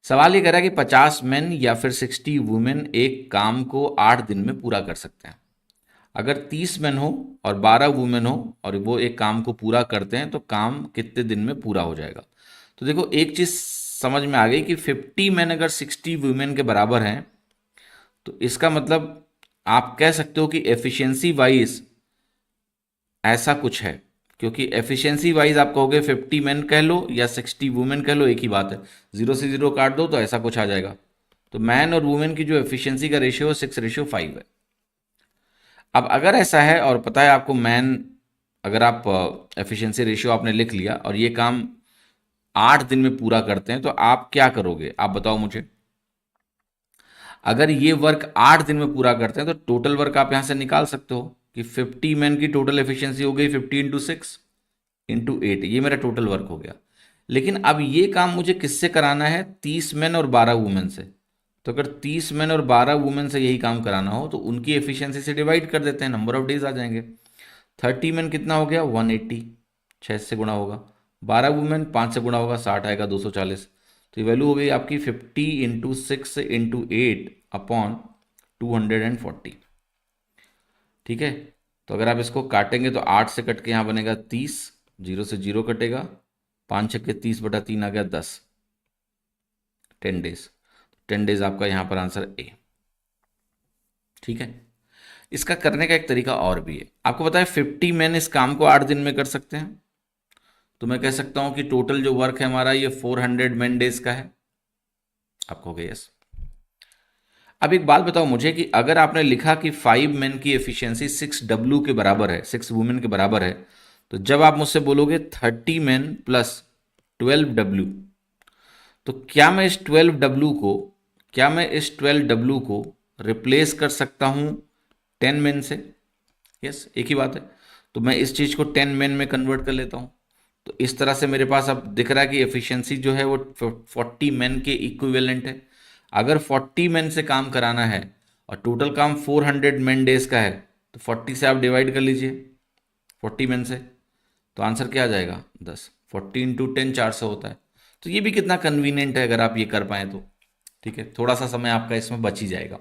सवाल ये कह रहा है कि 50 मेन या फिर 60 वुमेन एक काम को 8 दिन में पूरा कर सकते हैं। अगर 30 मेन हो और 12 वुमेन हो और वो एक काम को पूरा करते हैं तो काम कितने दिन में पूरा हो जाएगा। तो देखो एक चीज समझ में आ गई कि 50 मेन अगर 60 वुमेन के बराबर हैं तो इसका मतलब आप कह सकते हो कि एफिशिएंसी वाइज ऐसा कुछ है। क्योंकि एफिशिएंसी वाइज आप कहोगे 50 मेन कह लो या 60 वुमेन कह लो, एक ही बात है। जीरो से जीरो काट दो तो ऐसा कुछ आ जाएगा। तो मैन और वुमेन की जो एफिशिएंसी का रेशियो है 6:5 है। अब अगर ऐसा है और पता है आपको मैन, अगर आप एफिशिएंसी रेशियो आपने लिख लिया और ये काम 8 दिन में पूरा करते हैं तो आप क्या करोगे, आप बताओ मुझे। अगर ये वर्क 8 दिन में पूरा करते हैं तो टोटल वर्क आप यहां से निकाल सकते हो कि 50 मैन की टोटल एफिशिएंसी हो गई 50 × 6 × 8, ये मेरा टोटल वर्क हो गया। लेकिन अब ये काम मुझे किससे कराना है, 30 मैन और 12 वुमेन से। तो अगर 30 मैन और 12 वुमेन से यही काम कराना हो तो उनकी एफिशिएंसी से डिवाइड कर देते हैं, नंबर ऑफ डेज आ जाएंगे। 30 मैन कितना हो गया 180, 6 से गुणा होगा। 12 वुमेन 5 से गुणा होगा, 60 आएगा 240। तो ये वैल्यू हो गई आपकी 50 × 6 × 8/240। ठीक है। तो अगर आप इसको काटेंगे तो 8 से कट के यहाँ बनेगा 30, जीरो से जीरो कटेगा, 5×6 = 30 आ गया 10, 10 डेज। 10 डेज आपका यहाँ पर आंसर ए। ठीक है। इसका करने का एक तरीका और भी है। आपको पता है 50 मैन इस काम को 8 दिन में कर सकते हैं। तो मैं कह सकता हूं कि टोटल जो वर्क है हमारा ये 400 मैन डेज का है। आप कहोगे यस। अब एक बात बताओ मुझे कि अगर आपने लिखा कि 5 मैन की एफिशिएंसी 6W के बराबर है, 6 वुमेन के बराबर है, तो जब आप मुझसे बोलोगे 30 मैन प्लस 12W, तो क्या मैं इस 12W को रिप्लेस कर सकता हूं 10 मैन से। यस, एक ही बात है। तो मैं इस चीज को 10 मैन में कन्वर्ट कर लेता हूं। तो इस तरह से मेरे पास अब दिख रहा है कि एफिशिएंसी जो है वो 40 मैन के इक्विवेलेंट है। अगर 40 मैन से काम कराना है और टोटल काम 400 मैन डेज का है तो 40 से आप डिवाइड कर लीजिए 40 मैन से, तो आंसर क्या आ जाएगा 10। 40 × 10 400 होता है। तो ये भी कितना कन्वीनियंट है अगर आप ये कर पाए तो। ठीक है, थोड़ा सा समय आपका इसमें बच ही जाएगा।